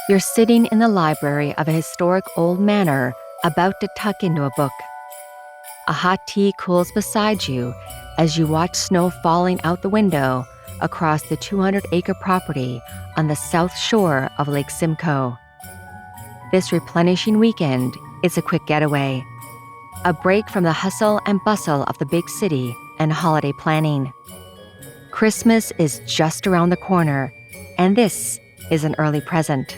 You're sitting in the library of a historic old manor, about to tuck into a book. A hot tea cools beside you as you watch snow falling out the window across the 200-acre property on the south shore of Lake Simcoe. This replenishing weekend is a quick getaway, a break from the hustle and bustle of the big city and holiday planning. Christmas is just around the corner, and this is an early present.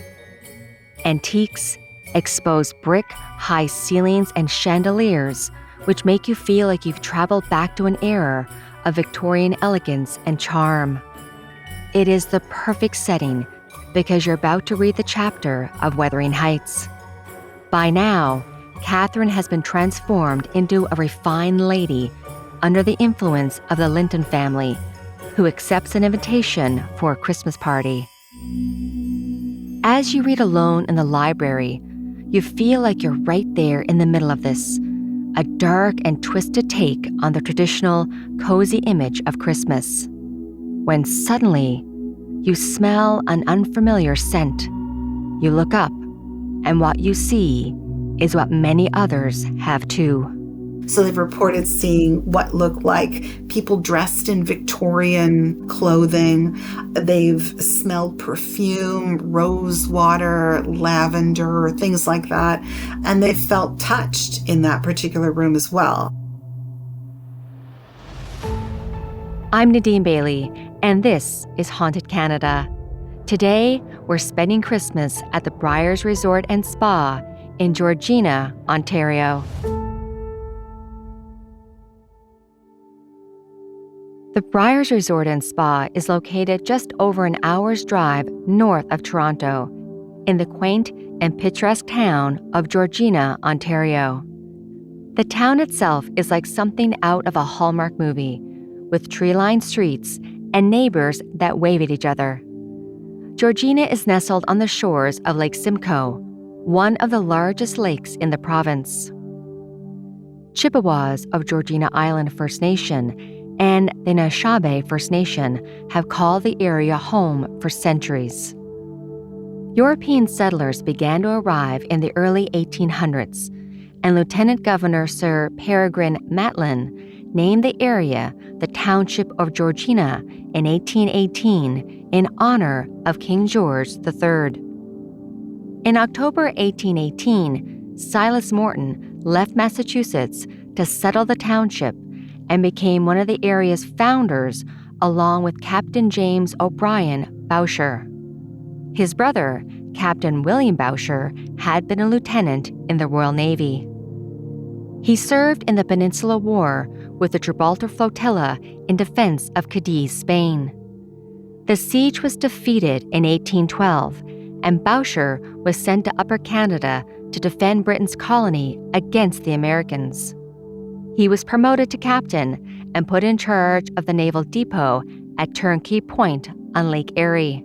Antiques, exposed brick, high ceilings, and chandeliers, which make you feel like you've traveled back to an era of Victorian elegance and charm. It is the perfect setting because you're about to read the chapter of Wuthering Heights. By now, Catherine has been transformed into a refined lady under the influence of the Linton family, who accepts an invitation for a Christmas party. As you read alone in the library, you feel like you're right there in the middle of this, a dark and twisted take on the traditional, cozy image of Christmas. When suddenly, you smell an unfamiliar scent. You look up, and what you see is what many others have too. So they've reported seeing what looked like people dressed in Victorian clothing. They've smelled perfume, rose water, lavender, things like that. And they felt touched in that particular room as well. I'm Nadine Bailey, and this is Haunted Canada. Today, we're spending Christmas at the Briars Resort and Spa in Georgina, Ontario. The Briars Resort and Spa is located just over an hour's drive north of Toronto, in the quaint and picturesque town of Georgina, Ontario. The town itself is like something out of a Hallmark movie, with tree-lined streets and neighbors that wave at each other. Georgina is nestled on the shores of Lake Simcoe, one of the largest lakes in the province. Chippewas of Georgina Island First Nation and the Anishinaabe First Nation have called the area home for centuries. European settlers began to arrive in the early 1800s, and Lieutenant Governor Sir Peregrine Maitland named the area the Township of Georgina in 1818 in honor of King George III. In October 1818, Silas Morton left Massachusetts to settle the township and became one of the area's founders, along with Captain James O'Brien Bowsher. His brother, Captain William Bowsher, had been a lieutenant in the Royal Navy. He served in the Peninsular War with the Gibraltar Flotilla in defense of Cadiz, Spain. The siege was defeated in 1812, and Bowsher was sent to Upper Canada to defend Britain's colony against the Americans. He was promoted to captain and put in charge of the naval depot at Turnkey Point on Lake Erie.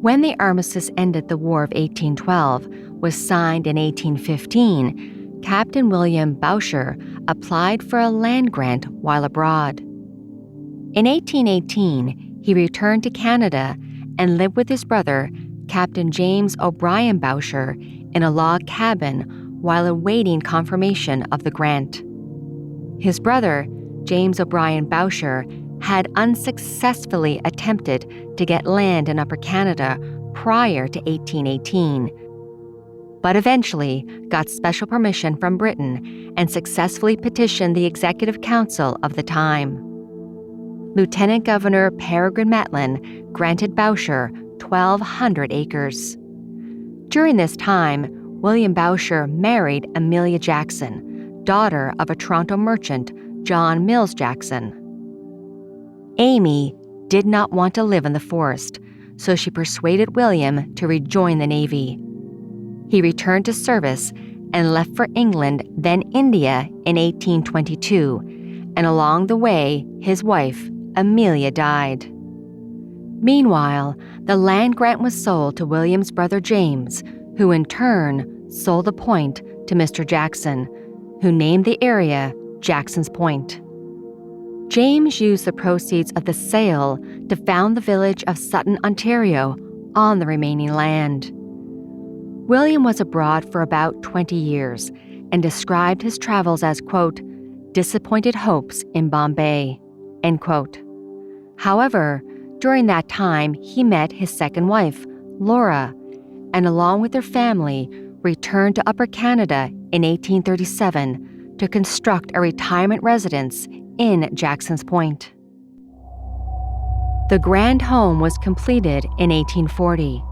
When the armistice ended the War of 1812 was signed in 1815, Captain William Bowsher applied for a land grant while abroad. In 1818, he returned to Canada and lived with his brother, Captain James O'Brien Bowsher, in a log cabin while awaiting confirmation of the grant. His brother, James O'Brien Bowsher, had unsuccessfully attempted to get land in Upper Canada prior to 1818, but eventually got special permission from Britain and successfully petitioned the Executive Council of the time. Lieutenant Governor Peregrine Maitland granted Bowsher 1,200 acres. During this time, William Bowsher married Amelia Jackson, daughter of a Toronto merchant, John Mills Jackson. Amy did not want to live in the forest, so she persuaded William to rejoin the Navy. He returned to service and left for England, then India, in 1822, and along the way, his wife, Amelia, died. Meanwhile, the land grant was sold to William's brother James, who in turn sold the point to Mr. Jackson, who named the area Jackson's Point. James used the proceeds of the sale to found the village of Sutton, Ontario, on the remaining land. William was abroad for about 20 years and described his travels as, quote, disappointed hopes in Bombay, end quote. However, during that time, he met his second wife, Laura, and along with their family, returned to Upper Canada in 1837 to construct a retirement residence in Jackson's Point. The grand home was completed in 1840.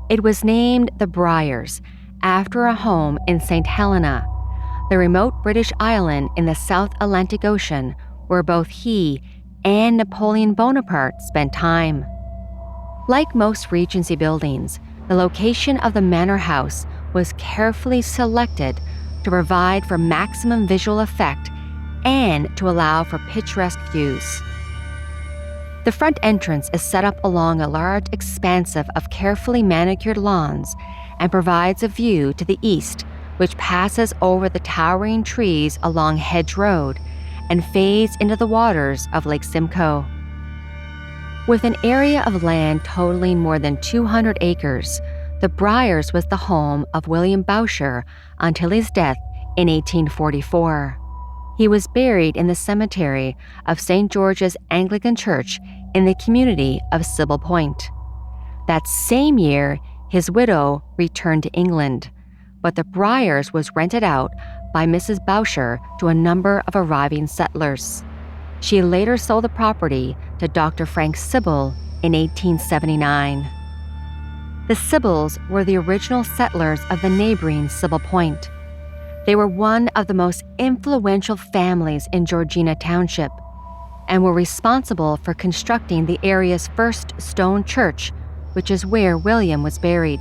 It was named the Briars, after a home in St. Helena, the remote British island in the South Atlantic Ocean where both he and Napoleon Bonaparte spent time. Like most Regency buildings, the location of the manor house was carefully selected to provide for maximum visual effect and to allow for picturesque views. The front entrance is set up along a large expanse of carefully manicured lawns and provides a view to the east, which passes over the towering trees along Hedge Road and fades into the waters of Lake Simcoe. With an area of land totaling more than 200 acres, the Briars was the home of William Boucher until his death in 1844. He was buried in the cemetery of St. George's Anglican Church in the community of Sybil Point. That same year, his widow returned to England, but the Briars was rented out by Mrs. Boucher to a number of arriving settlers. She later sold the property to Dr. Frank Sybil in 1879. The Sybils were the original settlers of the neighboring Sybil Point. They were one of the most influential families in Georgina Township and were responsible for constructing the area's first stone church, which is where William was buried.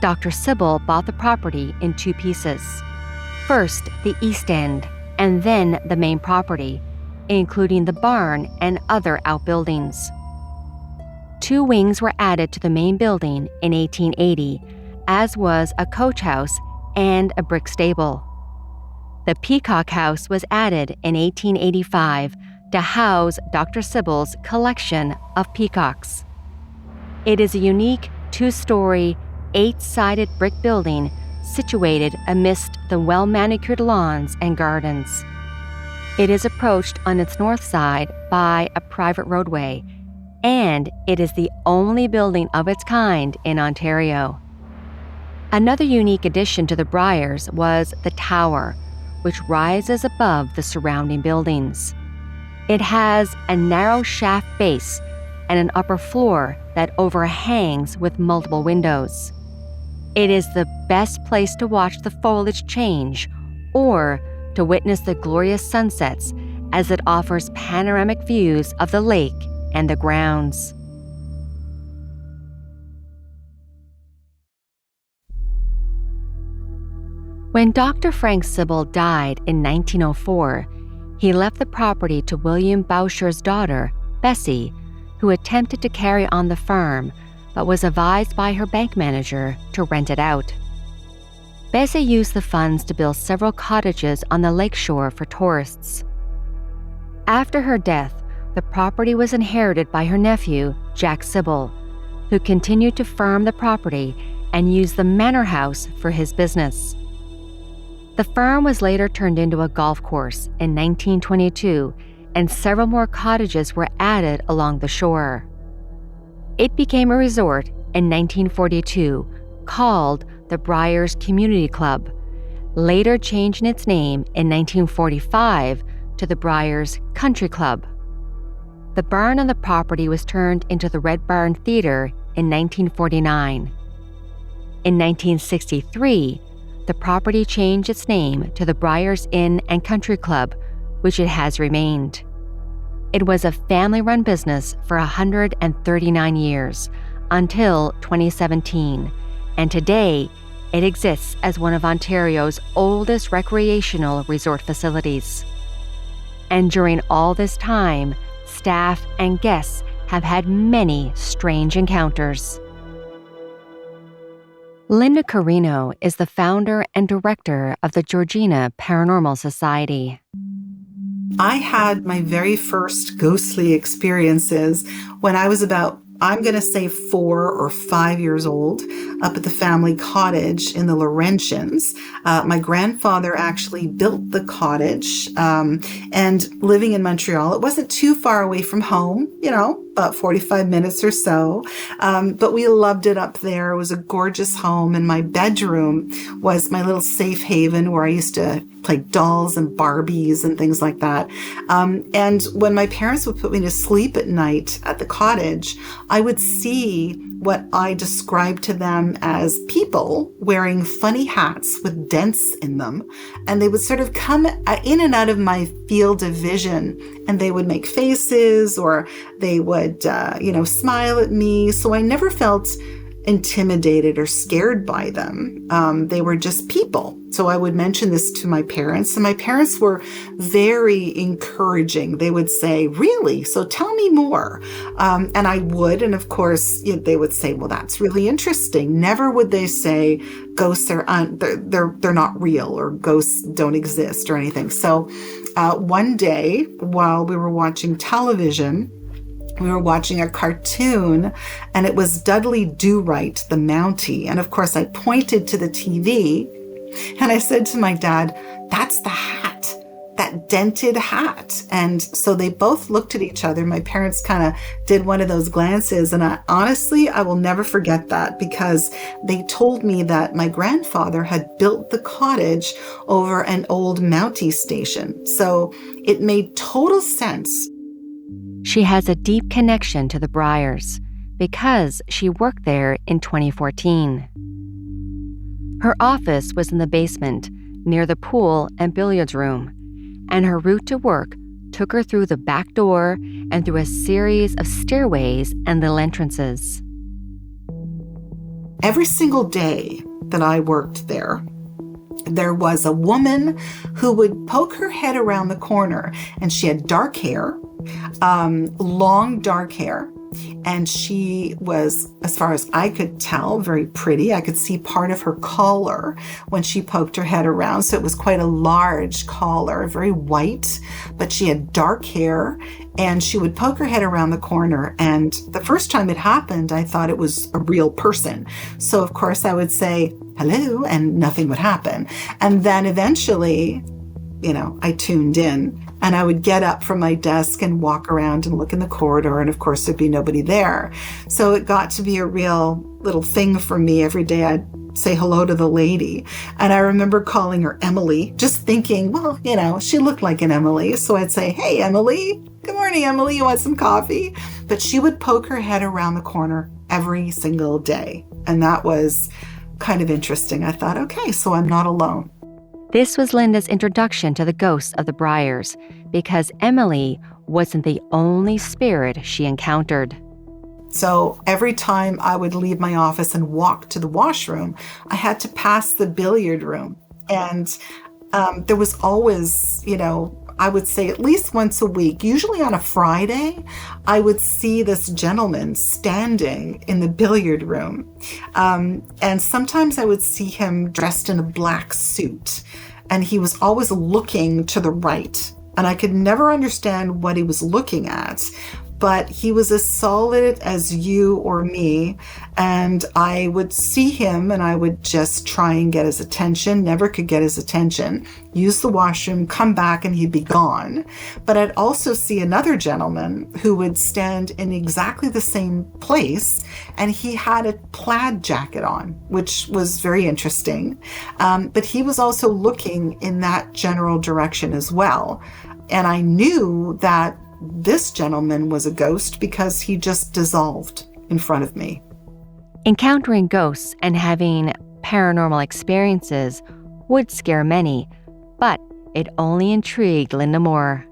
Dr. Sybil bought the property in two pieces. First, the east end, and then the main property, including the barn and other outbuildings. Two wings were added to the main building in 1880, as was a coach house and a brick stable. The Peacock House was added in 1885 to house Dr. Sybil's collection of peacocks. It is a unique two-story, eight-sided brick building situated amidst the well-manicured lawns and gardens. It is approached on its north side by a private roadway, and it is the only building of its kind in Ontario. Another unique addition to the Briars was the tower, which rises above the surrounding buildings. It has a narrow shaft base and an upper floor that overhangs with multiple windows. It is the best place to watch the foliage change or to witness the glorious sunsets, as it offers panoramic views of the lake and the grounds. When Dr. Frank Sybil died in 1904, he left the property to William Boucher's daughter, Bessie, who attempted to carry on the farm but was advised by her bank manager to rent it out. Bessie used the funds to build several cottages on the lakeshore for tourists. After her death, the property was inherited by her nephew, Jack Sybil, who continued to farm the property and use the manor house for his business. The farm was later turned into a golf course in 1922, and several more cottages were added along the shore. It became a resort in 1942 called the Briars Community Club, later changing its name in 1945 to the Briars Country Club. The barn on the property was turned into the Red Barn Theatre in 1949. In 1963, the property changed its name to the Briars Inn and Country Club, which it has remained. It was a family-run business for 139 years, until 2017, and today it exists as one of Ontario's oldest recreational resort facilities. And during all this time, staff and guests have had many strange encounters. Linda Carino is the founder and director of the Georgina Paranormal Society. I had my very first ghostly experiences when I was about I'm going to say 4 or 5 years old, up at the family cottage in the Laurentians. My grandfather actually built the cottage, and living in Montreal, it wasn't too far away from home, about 45 minutes or so. But we loved it up there. It was a gorgeous home. And my bedroom was my little safe haven where I used to play dolls and Barbies and things like that. And when my parents would put me to sleep at night at the cottage, I would see what I described to them as people wearing funny hats with dents in them. And they would sort of come in and out of my field of vision, and they would make faces, or they would, smile at me. So I never felt intimidated or scared by them. They were just people. So I would mention this to my parents, and my parents were very encouraging. They would say, "Really? So tell me more." And I would. And of course, they would say, "Well, that's really interesting." Never would they say ghosts they're not real, or ghosts don't exist or anything. So one day while we were watching television, we were watching a cartoon, and it was Dudley Do-Right, the Mountie. And of course, I pointed to the TV and I said to my dad, "That's the hat, that dented hat." And so they both looked at each other. My parents kind of did one of those glances. And I will never forget that, because they told me that my grandfather had built the cottage over an old Mountie station. So it made total sense. She has a deep connection to the Briars because she worked there in 2014. Her office was in the basement near the pool and billiards room, and her route to work took her through the back door and through a series of stairways and little entrances. Every single day that I worked there, there was a woman who would poke her head around the corner, and she had dark hair, long dark hair, and she was, as far as I could tell, very pretty. I could see part of her collar when she poked her head around, so it was quite a large collar, very white, but she had dark hair, and she would poke her head around the corner. And the first time it happened, I thought it was a real person. So of course I would say, "Hello," and nothing would happen. And then eventually, I tuned in, and I would get up from my desk and walk around and look in the corridor, and of course there'd be nobody there. So it got to be a real little thing for me. Every day I'd say hello to the lady. And I remember calling her Emily, just thinking, well, she looked like an Emily. So I'd say, "Hey, Emily. Good morning, Emily. You want some coffee?" But she would poke her head around the corner every single day. And that was kind of interesting. I thought, okay, so I'm not alone. This was Linda's introduction to the ghosts of the Briars, because Emily wasn't the only spirit she encountered. So every time I would leave my office and walk to the washroom, I had to pass the billiard room. And there was always, I would say at least once a week, usually on a Friday, I would see this gentleman standing in the billiard room. And sometimes I would see him dressed in a black suit, and he was always looking to the right. And I could never understand what he was looking at, but he was as solid as you or me. And I would see him and I would just try and get his attention, never could get his attention, use the washroom, come back, and he'd be gone. But I'd also see another gentleman who would stand in exactly the same place, and he had a plaid jacket on, which was very interesting. But he was also looking in that general direction as well. And I knew that this gentleman was a ghost because he just dissolved in front of me. Encountering ghosts and having paranormal experiences would scare many, but it only intrigued Linda more.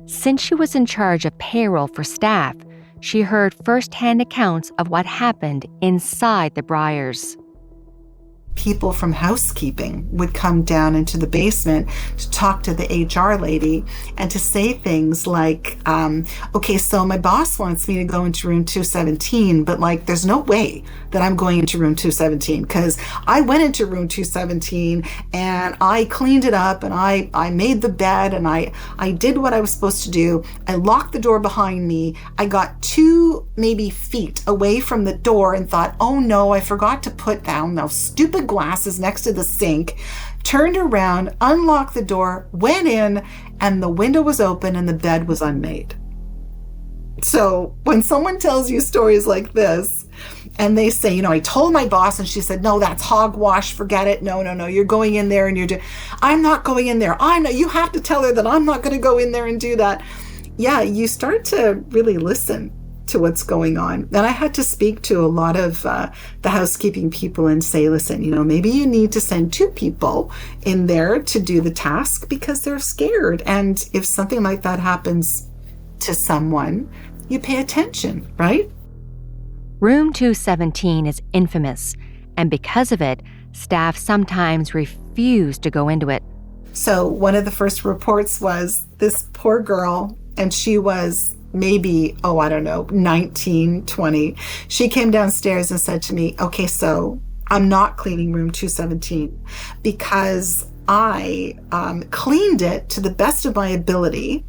Since she was in charge of payroll for staff, she heard first-hand accounts of what happened inside the Briars. people from housekeeping would come down into the basement to talk to the HR lady and to say things like, okay, so my boss wants me to go into room 217, but like, there's no way that I'm going into room 217 because I went into room 217 and I cleaned it up and I made the bed and I did what I was supposed to do. I locked the door behind me. I got 2 maybe feet away from the door and thought, oh no, I forgot to put down those stupid glasses next to the sink, turned around, unlocked the door, went in, and the window was open and the bed was unmade. So when someone tells you stories like this and they say, I told my boss and she said, no, that's hogwash, forget it. No, you're going in there and I'm not going in there. You have to tell her that I'm not going to go in there and do that. Yeah, you start to really listen to what's going on. And I had to speak to a lot of the housekeeping people and say, listen, maybe you need to send 2 people in there to do the task because they're scared. And if something like that happens to someone, you pay attention, right? Room 217 is infamous, and because of it, staff sometimes refuse to go into it. So one of the first reports was this poor girl, and she was maybe, 19, 20. She came downstairs and said to me, okay, so I'm not cleaning room 217 because I cleaned it to the best of my ability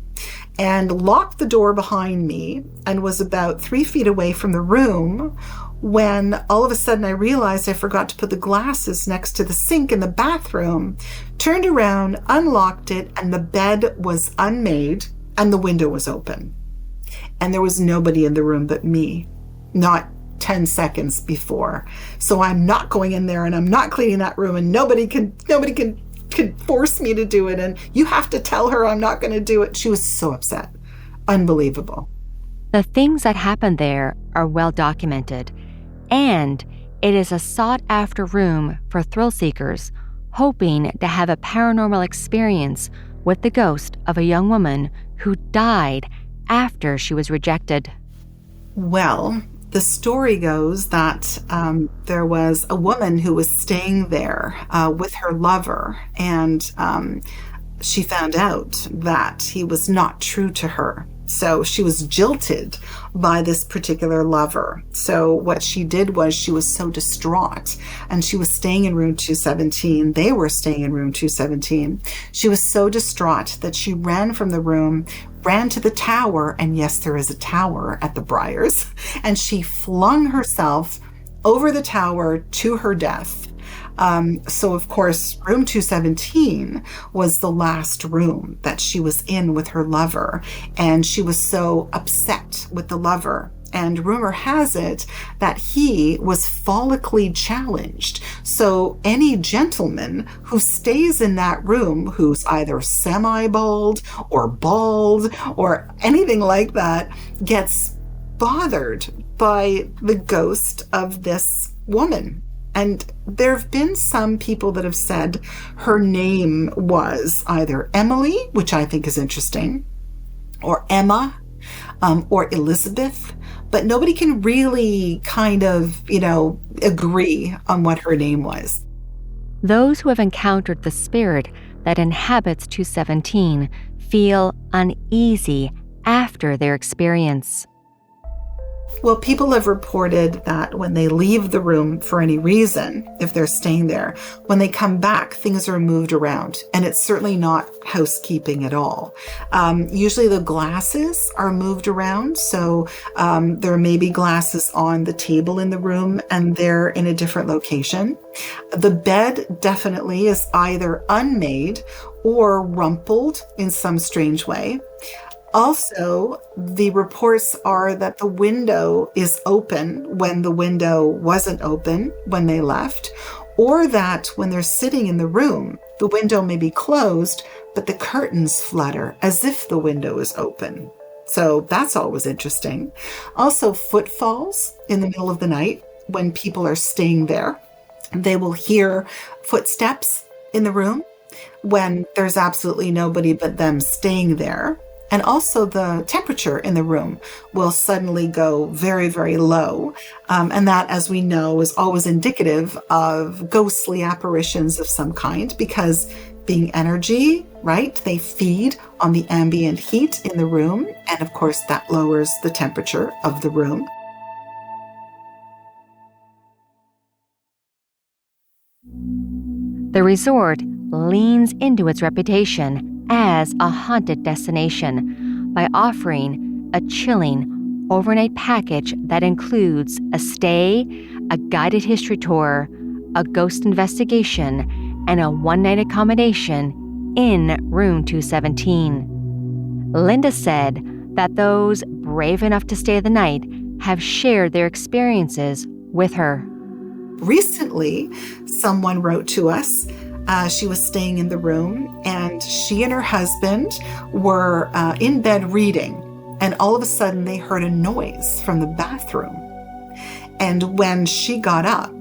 and locked the door behind me and was about 3 feet away from the room when all of a sudden I realized I forgot to put the glasses next to the sink in the bathroom, turned around, unlocked it, and the bed was unmade and the window was open. And there was nobody in the room but me, not 10 seconds before. So I'm not going in there and I'm not cleaning that room and nobody can force me to do it. And you have to tell her I'm not going to do it. She was so upset. Unbelievable. The things that happened there are well documented, and it is a sought-after room for thrill seekers hoping to have a paranormal experience with the ghost of a young woman who died after she was rejected. Well, the story goes that there was a woman who was staying there with her lover, and she found out that he was not true to her. So she was jilted by this particular lover. So what she did was she was so distraught, and she was staying in room 217. They were staying in room 217. She was so distraught that she ran from the room, ran to the tower, and yes, there is a tower at the Briars, and she flung herself over the tower to her death. So of course, room 217 was the last room that she was in with her lover, and she was so upset with the lover. And rumor has it that he was follically challenged. So any gentleman who stays in that room who's either semi-bald or bald or anything like that gets bothered by the ghost of this woman. And there have been some people that have said her name was either Emily, which I think is interesting, or Emma, or Elizabeth, but nobody can really kind of, agree on what her name was. Those who have encountered the spirit that inhabits 217 feel uneasy after their experience. Well, people have reported that when they leave the room for any reason, if they're staying there, when they come back, things are moved around, and it's certainly not housekeeping at all. Usually the glasses are moved around, so there may be glasses on the table in the room, and they're in a different location. The bed definitely is either unmade or rumpled in some strange way. Also, the reports are that the window is open when the window wasn't open when they left, or that when they're sitting in the room, the window may be closed, but the curtains flutter as if the window is open. So that's always interesting. Also, footfalls in the middle of the night when people are staying there. They will hear footsteps in the room when there's absolutely nobody but them staying there. And also the temperature in the room will suddenly go very, very low. And that, as we know, is always indicative of ghostly apparitions of some kind, because being energy, right, they feed on the ambient heat in the room. And of course, that lowers the temperature of the room. The resort leans into its reputation as a haunted destination by offering a chilling overnight package that includes a stay, a guided history tour, a ghost investigation, and a one-night accommodation in room 217. Linda said that those brave enough to stay the night have shared their experiences with her. Recently, someone wrote to us. She was staying in the room, and she and her husband were in bed reading, and all of a sudden they heard a noise from the bathroom. And when she got up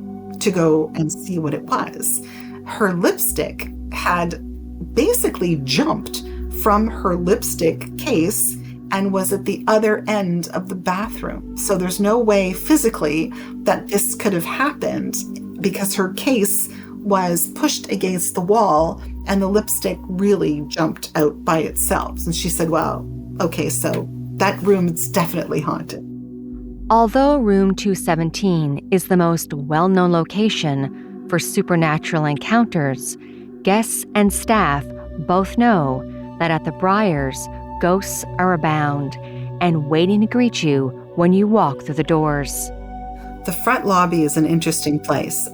to go and see what it was, her lipstick had basically jumped from her lipstick case and was at the other end of the bathroom. So there's no way physically that this could have happened, because her case was pushed against the wall and the lipstick really jumped out by itself. And she said, wow, okay, so that room is definitely haunted. Although room 217 is the most well-known location for supernatural encounters, guests and staff both know that at the Briars, ghosts are abound and waiting to greet you when you walk through the doors. The front lobby is an interesting place.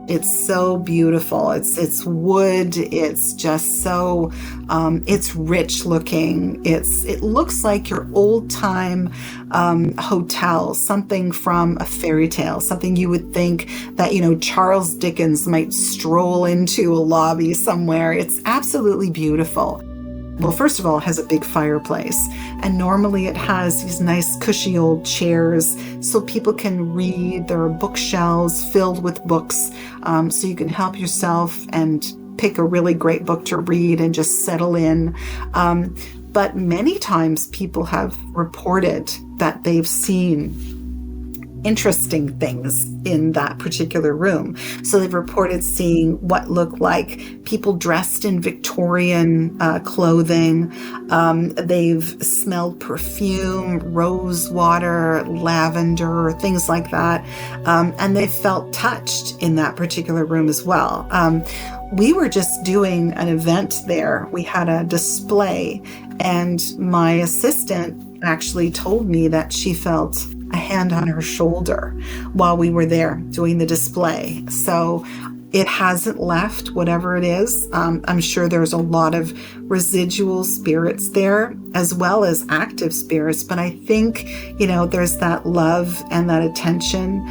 It's so beautiful. It's wood. It's just so, it's rich looking. It looks like your old time hotel, something from a fairy tale, something you would think that, Charles Dickens might stroll into a lobby somewhere. It's absolutely beautiful. Well, first of all, it has a big fireplace, and normally it has these nice cushy old chairs so people can read. There are bookshelves filled with books, so you can help yourself and pick a really great book to read and just settle in. But many times people have reported that they've seen interesting things in that particular room. So they've reported seeing what looked like people dressed in Victorian clothing. They've smelled perfume, rose water, lavender, things like that. And they felt touched in that particular room as well. We were just doing an event there. We had a display, and my assistant actually told me that she felt a hand on her shoulder while we were there doing the display. So it hasn't left, whatever it is. I'm sure there's a lot of residual spirits there, as well as active spirits. But I think, there's that love and that attention,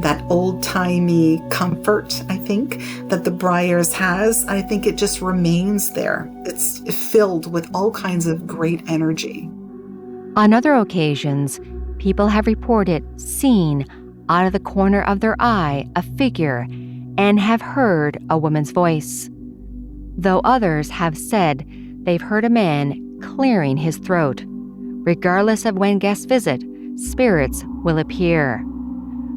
that old-timey comfort, I think, that the Briars has. I think it just remains there. It's filled with all kinds of great energy. On other occasions, people have reported seeing out of the corner of their eye a figure and have heard a woman's voice, though others have said they've heard a man clearing his throat. Regardless of when guests visit, spirits will appear,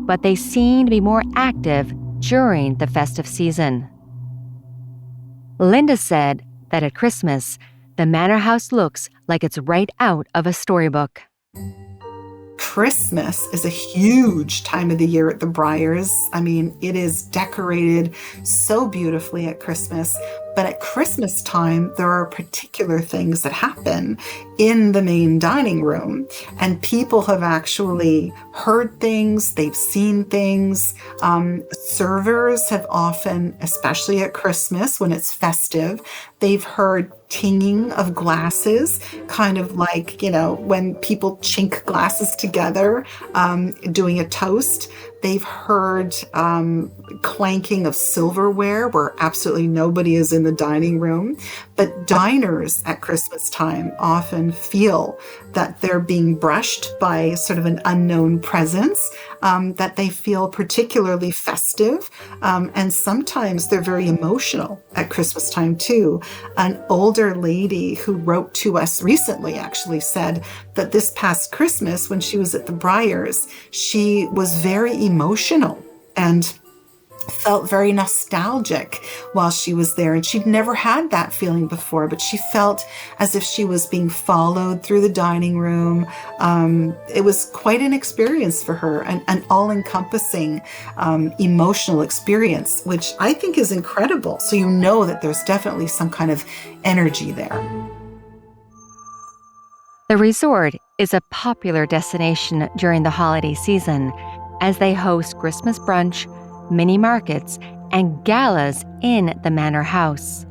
but they seem to be more active during the festive season. Linda said that at Christmas, the manor house looks like it's right out of a storybook. Christmas is a huge time of the year at the Briars. I mean, it is decorated so beautifully at Christmas. But at Christmas time, there are particular things that happen in the main dining room. And people have actually heard things, they've seen things. Servers have often, especially at Christmas when it's festive, they've heard tinging of glasses, kind of like, when people chink glasses together, doing a toast. They've heard clanking of silverware where absolutely nobody is in the dining room. But diners at Christmas time often feel that they're being brushed by sort of an unknown presence, that they feel particularly festive. And sometimes they're very emotional at Christmas time too. An older lady who wrote to us recently actually said that this past Christmas, when she was at the Briars, she was very emotional and felt very nostalgic while she was there. And she'd never had that feeling before, but she felt as if she was being followed through the dining room. It was quite an experience for her, an all-encompassing emotional experience, which I think is incredible. So you know that there's definitely some kind of energy there. The resort is a popular destination during the holiday season as they host Christmas brunch, mini markets, and galas in the manor house.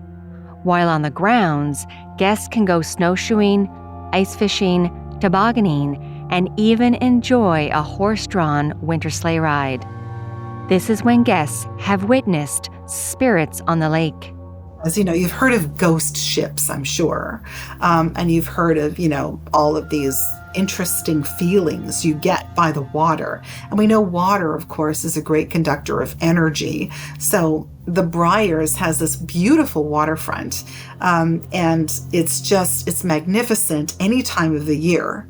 While on the grounds, guests can go snowshoeing, ice fishing, tobogganing, and even enjoy a horse-drawn winter sleigh ride. This is when guests have witnessed spirits on the lake. As you know, you've heard of ghost ships, I'm sure. And you've heard of, all of these interesting feelings you get by the water. And we know water, of course, is a great conductor of energy. So the Briars has this beautiful waterfront. And it's magnificent any time of the year.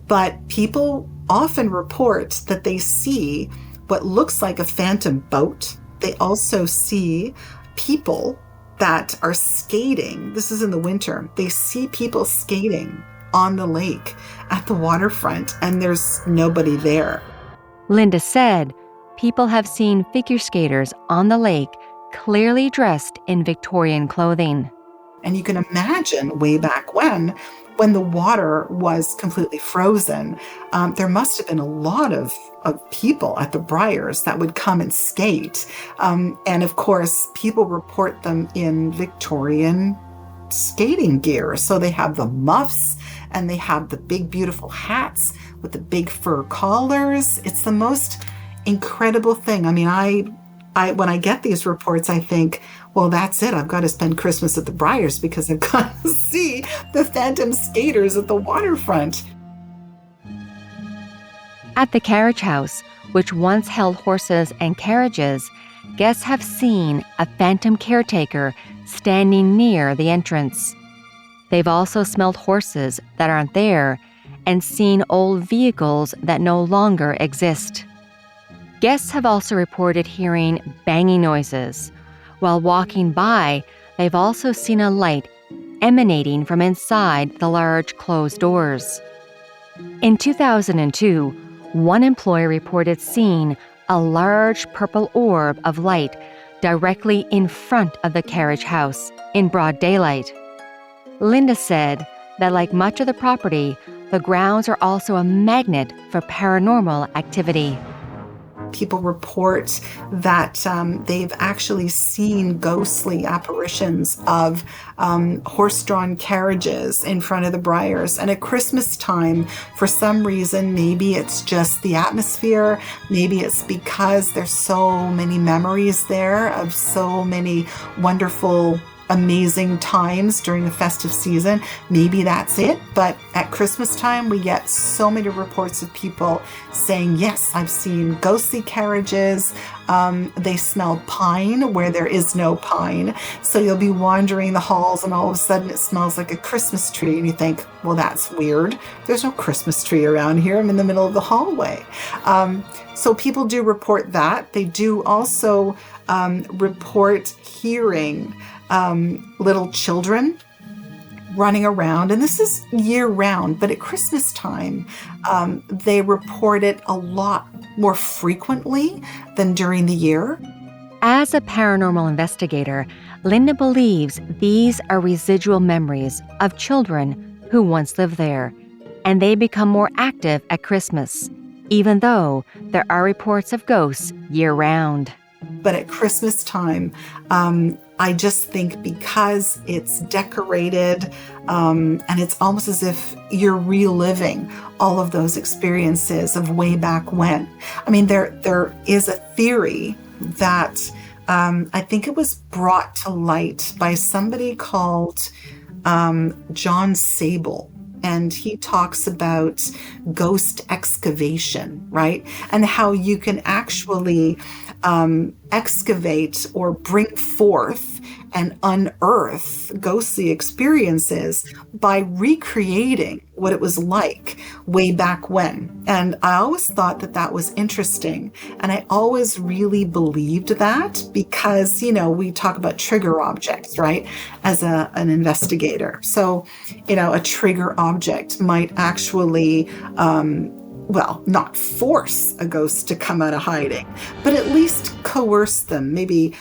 But people often report that they see what looks like a phantom boat. They also see people that are skating. This is in the winter. They see people skating on the lake at the waterfront, and there's nobody there. Linda said people have seen figure skaters on the lake clearly dressed in Victorian clothing. And you can imagine way back when the water was completely frozen, there must have been a lot of people at the Briars that would come and skate. And of course, people report them in Victorian skating gear. So they have the muffs and they have the big, beautiful hats with the big fur collars. It's the most incredible thing. I mean, I when I get these reports, I think, well, that's it. I've got to spend Christmas at the Briars because I've got to see the phantom skaters at the waterfront. At the carriage house, which once held horses and carriages, guests have seen a phantom caretaker standing near the entrance. They've also smelled horses that aren't there and seen old vehicles that no longer exist. Guests have also reported hearing banging noises. While walking by, they've also seen a light emanating from inside the large closed doors. In 2002, one employee reported seeing a large purple orb of light directly in front of the carriage house in broad daylight. Linda said that, like much of the property, the grounds are also a magnet for paranormal activity. People report that they've actually seen ghostly apparitions of horse-drawn carriages in front of the Briars. And at Christmas time, for some reason, maybe it's just the atmosphere, maybe it's because there's so many memories there of so many wonderful, amazing times during the festive season. Maybe that's it. But at Christmas time, we get so many reports of people saying, yes, I've seen ghostly carriages. They smell pine where there is no pine. So you'll be wandering the halls and all of a sudden it smells like a Christmas tree. And you think, well, that's weird. There's no Christmas tree around here. I'm in the middle of the hallway. So people do report that. They do also report hearing little children running around. And this is year round, but at Christmas time, they report it a lot more frequently than during the year. As a paranormal investigator, Linda believes these are residual memories of children who once lived there, and they become more active at Christmas, even though there are reports of ghosts year-round. But at Christmas time, I just think because it's decorated and it's almost as if you're reliving all of those experiences of way back when. I mean, there is a theory that I think it was brought to light by somebody called John Sable. and he talks about ghost excavation, right? And how you can actually excavate or bring forth and unearth ghostly experiences by recreating what it was like way back when. And I always thought that that was interesting. And I always really believed that because, we talk about trigger objects, right? As an investigator. So, a trigger object might actually, not force a ghost to come out of hiding, but at least coerce them, maybe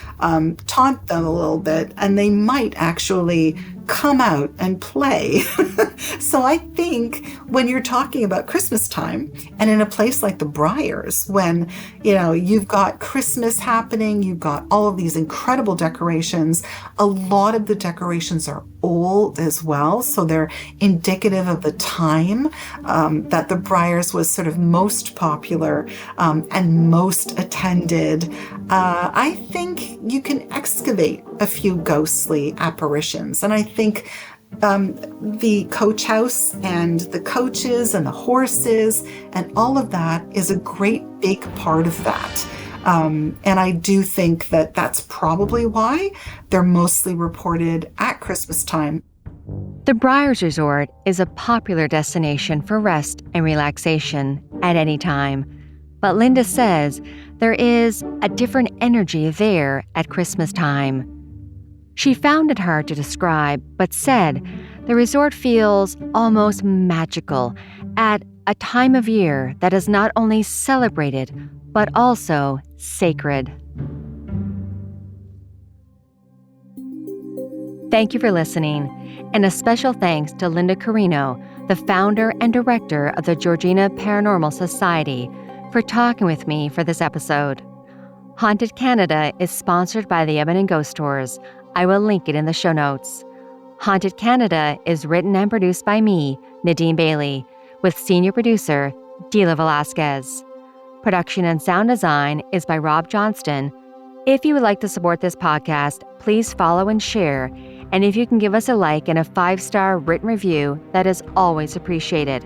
taunt them a little bit, and they might actually come out and play. So I think when you're talking about Christmas time and in a place like the Briars, when, you've got Christmas happening, you've got all of these incredible decorations, a lot of the decorations are old as well. So they're indicative of the time that the Briars was sort of most popular and most attended. I think you can excavate a few ghostly apparitions. And I think the coach house and the coaches and the horses and all of that is a great big part of that. And I do think that that's probably why they're mostly reported at Christmas time. The Briars Resort is a popular destination for rest and relaxation at any time. But Linda says there is a different energy there at Christmas time. She found it hard to describe, but said the resort feels almost magical at a time of year that is not only celebrated, but also sacred. Thank you for listening, and a special thanks to Linda Carino, the founder and director of the Georgina Paranormal Society, for talking with me for this episode. Haunted Canada is sponsored by the Edmonton Ghost Tours. I will link it in the show notes. Haunted Canada is written and produced by me, Nadine Bailey, with senior producer, Dila Velasquez. Production and sound design is by Rob Johnston. If you would like to support this podcast, please follow and share. And if you can give us a like and a 5-star written review, that is always appreciated.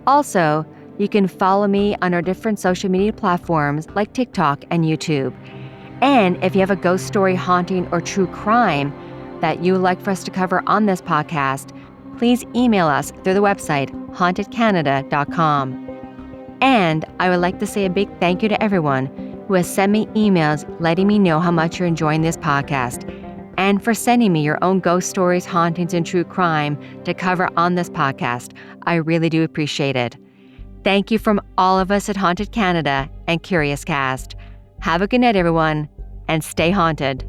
Also, you can follow me on our different social media platforms like TikTok and YouTube. And if you have a ghost story, haunting, or true crime that you would like for us to cover on this podcast, please email us through the website hauntedcanada.com. And I would like to say a big thank you to everyone who has sent me emails letting me know how much you're enjoying this podcast, and for sending me your own ghost stories, hauntings, and true crime to cover on this podcast. I really do appreciate it. Thank you from all of us at Haunted Canada and Curious Cast. Have a good night, everyone, and stay haunted.